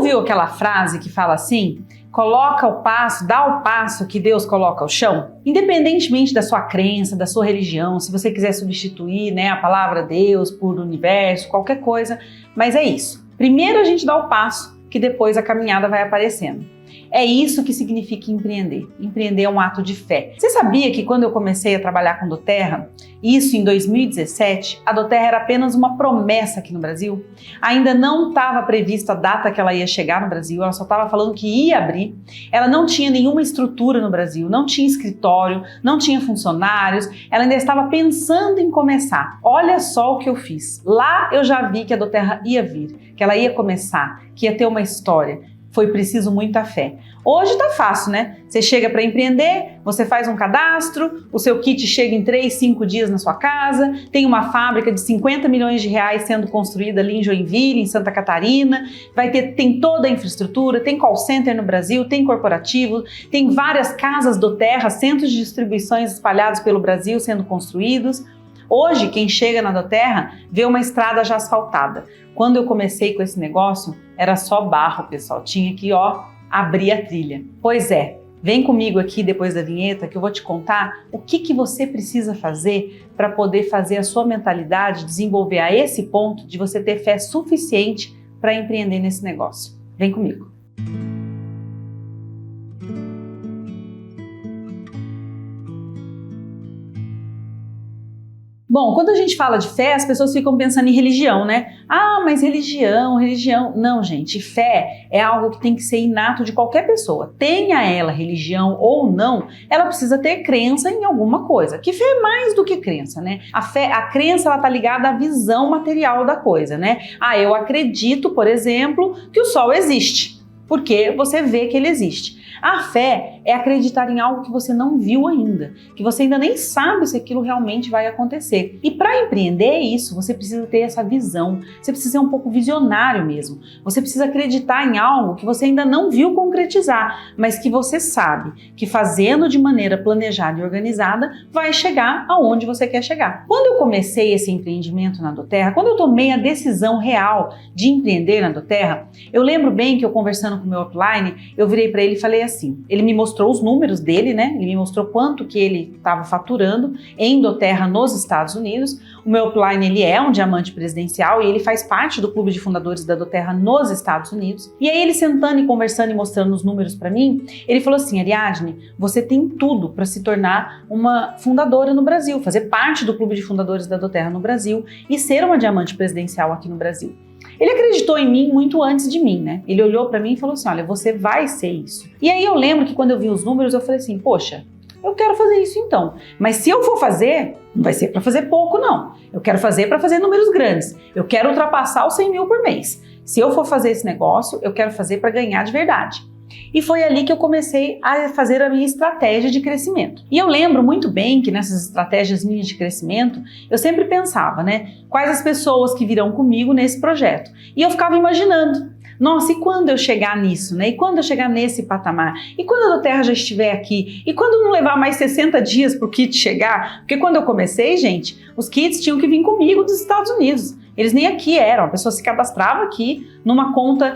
ouviu aquela frase que fala assim? Coloca o passo, dá o passo que Deus coloca ao chão? Independentemente da sua crença, da sua religião, se você quiser substituir, né, a palavra Deus por universo, qualquer coisa, mas é isso. Primeiro a gente dá o passo, que depois a caminhada vai aparecendo. É isso que significa empreender. Empreender é um ato de fé. Você sabia que quando eu comecei a trabalhar com doTERRA, isso em 2017, a doTERRA era apenas uma promessa aqui no Brasil? Ainda não estava prevista a data que ela ia chegar no Brasil, ela só estava falando que ia abrir. Ela não tinha nenhuma estrutura no Brasil, não tinha escritório, não tinha funcionários, ela ainda estava pensando em começar. Olha só o que eu fiz. Lá eu já vi que a doTERRA ia vir, que ela ia começar, que ia ter uma história. Foi preciso muita fé. Hoje tá fácil, né? Você chega para empreender, você faz um cadastro, o seu kit chega em 3, 5 dias na sua casa, tem uma fábrica de 50 milhões de reais sendo construída ali em Joinville, em Santa Catarina, tem toda a infraestrutura, tem call center no Brasil, tem corporativo, tem várias casas doTERRA, centros de distribuições espalhados pelo Brasil sendo construídos. Hoje, quem chega na doTERRA vê uma estrada já asfaltada. Quando eu comecei com esse negócio, era só barro, pessoal. Tinha que, abrir a trilha. Pois é, vem comigo aqui depois da vinheta que eu vou te contar o que você precisa fazer para poder fazer a sua mentalidade desenvolver a esse ponto de você ter fé suficiente para empreender nesse negócio. Vem comigo. Bom, quando a gente fala de fé, as pessoas ficam pensando em religião, né? Ah, mas religião. Não, gente, fé é algo que tem que ser inato de qualquer pessoa. Tenha ela religião ou não, ela precisa ter crença em alguma coisa. Que fé é mais do que crença, né? A crença, ela tá ligada à visão material da coisa, né? Ah, eu acredito, por exemplo, que o sol existe, porque você vê que ele existe. A fé é acreditar em algo que você não viu ainda, que você ainda nem sabe se aquilo realmente vai acontecer. E para empreender isso, você precisa ter essa visão, você precisa ser um pouco visionário mesmo. Você precisa acreditar em algo que você ainda não viu concretizar, mas que você sabe que fazendo de maneira planejada e organizada vai chegar aonde você quer chegar. Quando eu comecei esse empreendimento na doTERRA, quando eu tomei a decisão real de empreender na doTERRA, eu lembro bem que eu conversando com o meu upline, eu virei para ele e falei assim, ele me mostrou os números dele, né? Ele me mostrou quanto que ele estava faturando em doTERRA nos Estados Unidos. O meu upline, ele é um diamante presidencial e ele faz parte do clube de fundadores da doTERRA nos Estados Unidos. E aí ele sentando e conversando e mostrando os números para mim, ele falou assim, Ariadne, você tem tudo para se tornar uma fundadora no Brasil, fazer parte do clube de fundadores da doTERRA no Brasil e ser uma diamante presidencial aqui no Brasil. Ele acreditou em mim muito antes de mim, né? Ele olhou para mim e falou assim, olha, você vai ser isso. E aí eu lembro que quando eu vi os números, eu falei assim, poxa, eu quero fazer isso então. Mas se eu for fazer, não vai ser para fazer pouco, não. Eu quero fazer para fazer números grandes. Eu quero ultrapassar os 100 mil por mês. Se eu for fazer esse negócio, eu quero fazer para ganhar de verdade. E foi ali que eu comecei a fazer a minha estratégia de crescimento. E eu lembro muito bem que nessas estratégias minhas de crescimento, eu sempre pensava, né? Quais as pessoas que virão comigo nesse projeto? E eu ficava imaginando, nossa, e quando eu chegar nisso, né? E quando eu chegar nesse patamar? E quando a doTERRA já estiver aqui? E quando não levar mais 60 dias para o kit chegar? Porque quando eu comecei, gente, os kits tinham que vir comigo dos Estados Unidos. Eles nem aqui eram, a pessoa se cadastrava aqui numa conta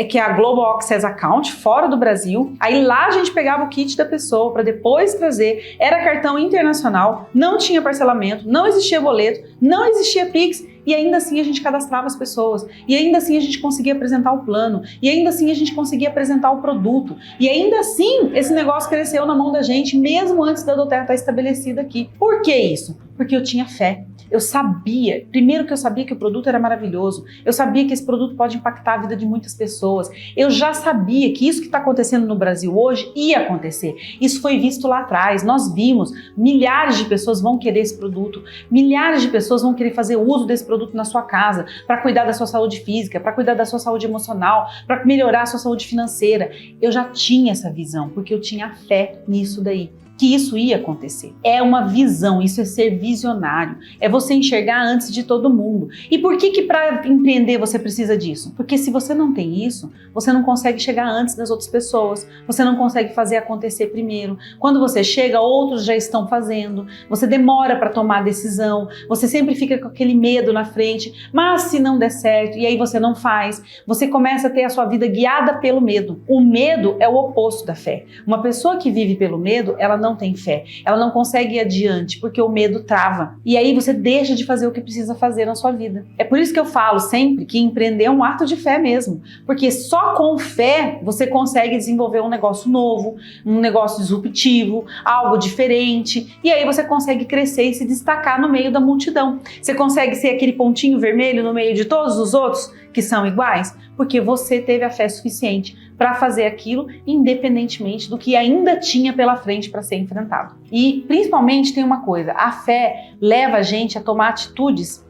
que é a Global Access Account, fora do Brasil. Aí lá a gente pegava o kit da pessoa para depois trazer. Era cartão internacional, não tinha parcelamento, não existia boleto, não existia Pix. E ainda assim a gente cadastrava as pessoas. E ainda assim a gente conseguia apresentar o plano. E ainda assim a gente conseguia apresentar o produto. E ainda assim esse negócio cresceu na mão da gente, mesmo antes da doTERRA estar estabelecida aqui. Por que isso? Porque eu tinha fé. Eu sabia, primeiro que eu sabia que o produto era maravilhoso, eu sabia que esse produto pode impactar a vida de muitas pessoas, eu já sabia que isso que está acontecendo no Brasil hoje ia acontecer. Isso foi visto lá atrás, nós vimos, milhares de pessoas vão querer esse produto, milhares de pessoas vão querer fazer uso desse produto na sua casa, para cuidar da sua saúde física, para cuidar da sua saúde emocional, para melhorar a sua saúde financeira. Eu já tinha essa visão, porque eu tinha fé nisso daí. que isso ia acontecer. É uma visão, isso é ser visionário, é você enxergar antes de todo mundo. E por que para empreender você precisa disso? Porque se você não tem isso, você não consegue chegar antes das outras pessoas, você não consegue fazer acontecer primeiro. Quando você chega, outros já estão fazendo, você demora para tomar a decisão, você sempre fica com aquele medo na frente, mas se não der certo, e aí você não faz, você começa a ter a sua vida guiada pelo medo. O medo é o oposto da fé. Uma pessoa que vive pelo medo, ela não tem fé, ela não consegue ir adiante, porque o medo trava. E aí você deixa de fazer o que precisa fazer na sua vida. É por isso que eu falo sempre que empreender é um ato de fé mesmo, porque só com fé você consegue desenvolver um negócio novo, um negócio disruptivo, algo diferente, e aí você consegue crescer e se destacar no meio da multidão. Você consegue ser aquele pontinho vermelho no meio de todos os outros que são iguais, porque você teve a fé suficiente para fazer aquilo, independentemente do que ainda tinha pela frente para ser enfrentado. E principalmente tem uma coisa, a fé leva a gente a tomar atitudes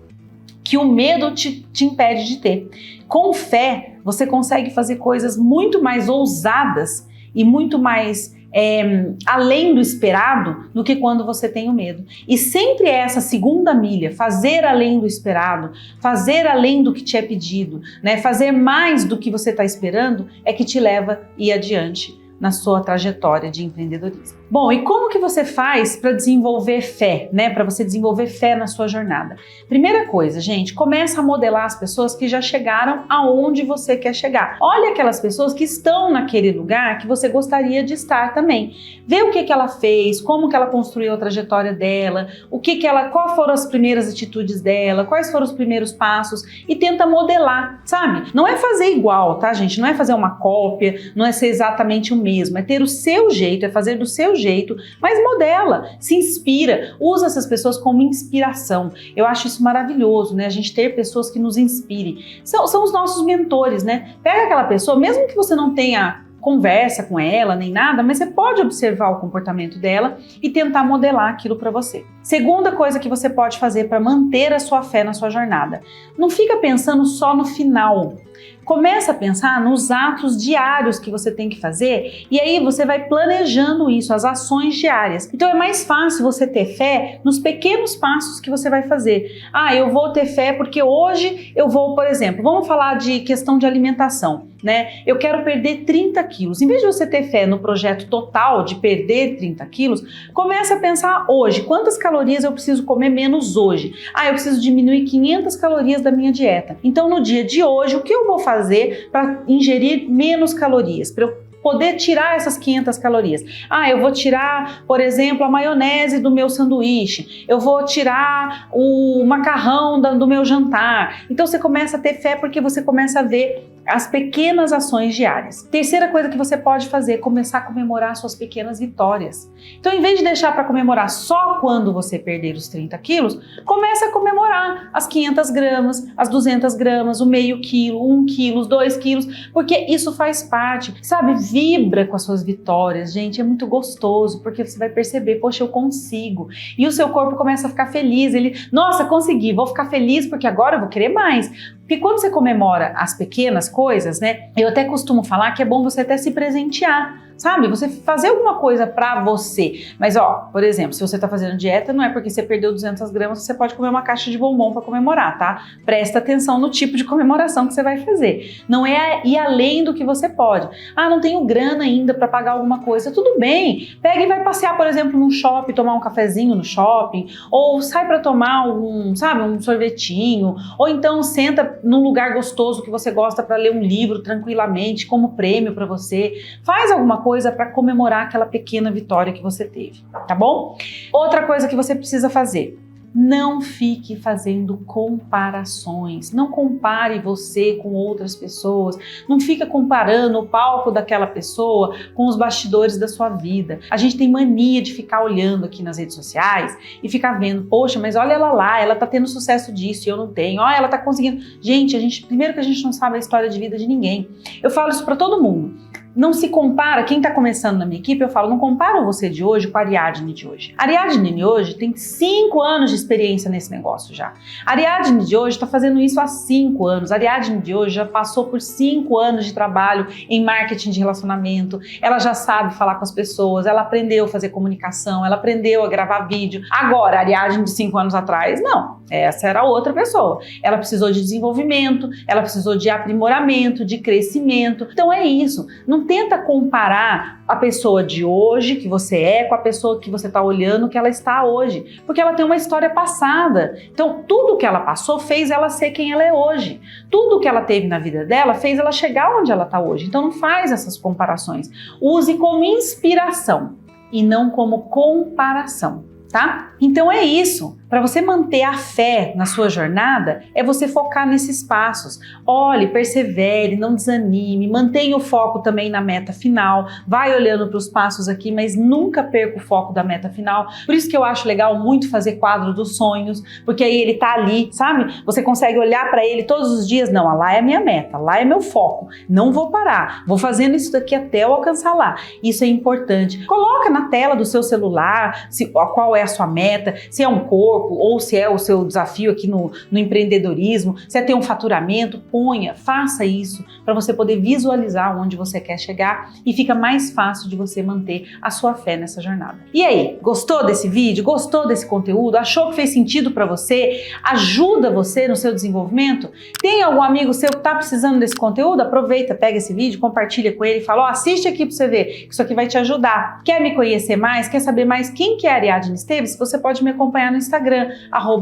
que o medo te impede de ter. Com fé, você consegue fazer coisas muito mais ousadas e muito mais além do esperado do que quando você tem o medo. E sempre é essa segunda milha, fazer além do esperado, fazer além do que te é pedido, né? Fazer mais do que você está esperando é que te leva a ir adiante na sua trajetória de empreendedorismo. Bom, e como que você faz para desenvolver fé, né? Para você desenvolver fé na sua jornada? Primeira coisa, gente, começa a modelar as pessoas que já chegaram aonde você quer chegar. Olha aquelas pessoas que estão naquele lugar que você gostaria de estar também. Vê o que ela fez, como que ela construiu a trajetória dela, quais foram as primeiras atitudes dela, quais foram os primeiros passos e tenta modelar, sabe? Não é fazer igual, tá, gente? Não é fazer uma cópia, não é ser exatamente o mesmo, é ter o seu jeito, é fazer do seu jeito, mas modela, se inspira, usa essas pessoas como inspiração. Eu acho isso maravilhoso, né? A gente ter pessoas que nos inspirem. São os nossos mentores, né? Pega aquela pessoa, mesmo que você não tenha conversa com ela nem nada, mas você pode observar o comportamento dela e tentar modelar aquilo para você. Segunda coisa que você pode fazer para manter a sua fé na sua jornada. Não fica pensando só no final. Começa a pensar nos atos diários que você tem que fazer e aí você vai planejando isso, as ações diárias. Então é mais fácil você ter fé nos pequenos passos que você vai fazer. Ah, eu vou ter fé porque hoje eu vou, por exemplo, vamos falar de questão de alimentação, né? Eu quero perder 30 quilos. Em vez de você ter fé no projeto total de perder 30 quilos, comece a pensar hoje, quantas calorias eu preciso comer menos hoje? Ah, eu preciso diminuir 500 calorias da minha dieta. Então no dia de hoje, o que eu vou fazer para ingerir menos calorias, para eu poder tirar essas 500 calorias. Ah, eu vou tirar, por exemplo, a maionese do meu sanduíche, eu vou tirar o macarrão do meu jantar. Então você começa a ter fé porque você começa a ver as pequenas ações diárias. Terceira coisa que você pode fazer é começar a comemorar suas pequenas vitórias. Então, em vez de deixar para comemorar só quando você perder os 30 quilos, comece a comemorar as 500 gramas, as 200 gramas, o meio quilo, 1 quilo, os 2 quilos, porque isso faz parte, sabe? Vibra com as suas vitórias, gente, é muito gostoso, porque você vai perceber, poxa, eu consigo. E o seu corpo começa a ficar feliz, nossa, consegui, vou ficar feliz porque agora eu vou querer mais. Porque quando você comemora as pequenas coisas, né? Eu até costumo falar que é bom você até se presentear, sabe? Você fazer alguma coisa pra você. Mas, ó, por exemplo, se você tá fazendo dieta, não é porque você perdeu 200 gramas que você pode comer uma caixa de bombom pra comemorar, tá? Presta atenção no tipo de comemoração que você vai fazer. Não é ir além do que você pode. Ah, não tenho grana ainda pra pagar alguma coisa. Tudo bem. Pega e vai passear, por exemplo, num shopping, tomar um cafezinho no shopping, ou sai pra tomar um sorvetinho, ou então senta num lugar gostoso que você gosta para ler um livro tranquilamente, como prêmio para você. Faz alguma coisa para comemorar aquela pequena vitória que você teve, tá bom? Outra coisa que você precisa fazer: não fique fazendo comparações. Não compare você com outras pessoas. Não fica comparando o palco daquela pessoa com os bastidores da sua vida. A gente tem mania de ficar olhando aqui nas redes sociais e ficar vendo, poxa, mas olha ela lá, ela tá tendo sucesso disso e eu não tenho. Olha, ela tá conseguindo. Gente, primeiro que a gente não sabe a história de vida de ninguém. Eu falo isso para todo mundo. não se compara, quem está começando na minha equipe, eu falo, não compara você de hoje com a Ariadne de hoje. A Ariadne de hoje tem 5 anos de experiência nesse negócio já. A Ariadne de hoje está fazendo isso há 5 anos. A Ariadne de hoje já passou por 5 anos de trabalho em marketing de relacionamento. Ela já sabe falar com as pessoas, ela aprendeu a fazer comunicação, ela aprendeu a gravar vídeo. Agora, a Ariadne de 5 anos atrás, não. Essa era outra pessoa. Ela precisou de desenvolvimento, ela precisou de aprimoramento, de crescimento. Então é isso. Não tenta comparar a pessoa de hoje, que você é, com a pessoa que você está olhando, que ela está hoje. Porque ela tem uma história passada. Então, tudo que ela passou fez ela ser quem ela é hoje. Tudo que ela teve na vida dela fez ela chegar onde ela está hoje. Então, não faz essas comparações. Use como inspiração e não como comparação, tá? Então é isso. Para você manter a fé na sua jornada, é você focar nesses passos. Olhe, persevere, não desanime, mantenha o foco também na meta final, vai olhando para os passos aqui, mas nunca perca o foco da meta final. Por isso que eu acho legal muito fazer quadro dos sonhos, porque aí ele tá ali, sabe? Você consegue olhar para ele todos os dias, não, lá é a minha meta, lá é meu foco, não vou parar, vou fazendo isso daqui até eu alcançar lá. Isso é importante. Coloca na tela do seu celular qual é a sua meta, se é um corpo, ou se é o seu desafio aqui no empreendedorismo, se é ter um faturamento, faça isso para você poder visualizar onde você quer chegar e fica mais fácil de você manter a sua fé nessa jornada. E aí, gostou desse vídeo? Gostou desse conteúdo? Achou que fez sentido para você? Ajuda você no seu desenvolvimento? Tem algum amigo seu que está precisando desse conteúdo? Aproveita, pega esse vídeo, compartilha com ele e fala, assiste aqui para você ver, que isso aqui vai te ajudar. Quer me conhecer mais? Quer saber mais quem que é a Ariadne Esteves? Você pode me acompanhar no Instagram,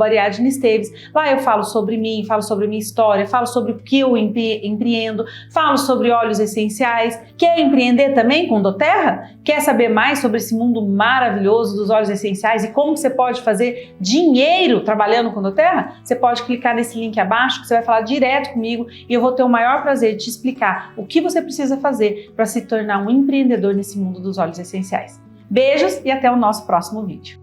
@Ariadne Esteves. Lá eu falo sobre mim, falo sobre minha história, falo sobre o que eu empreendo, falo sobre óleos essenciais. Quer empreender também com doTERRA? Quer saber mais sobre esse mundo maravilhoso dos óleos essenciais e como você pode fazer dinheiro trabalhando com doTERRA? Você pode clicar nesse link abaixo que você vai falar direto comigo e eu vou ter o maior prazer de te explicar o que você precisa fazer para se tornar um empreendedor nesse mundo dos óleos essenciais. Beijos e até o nosso próximo vídeo.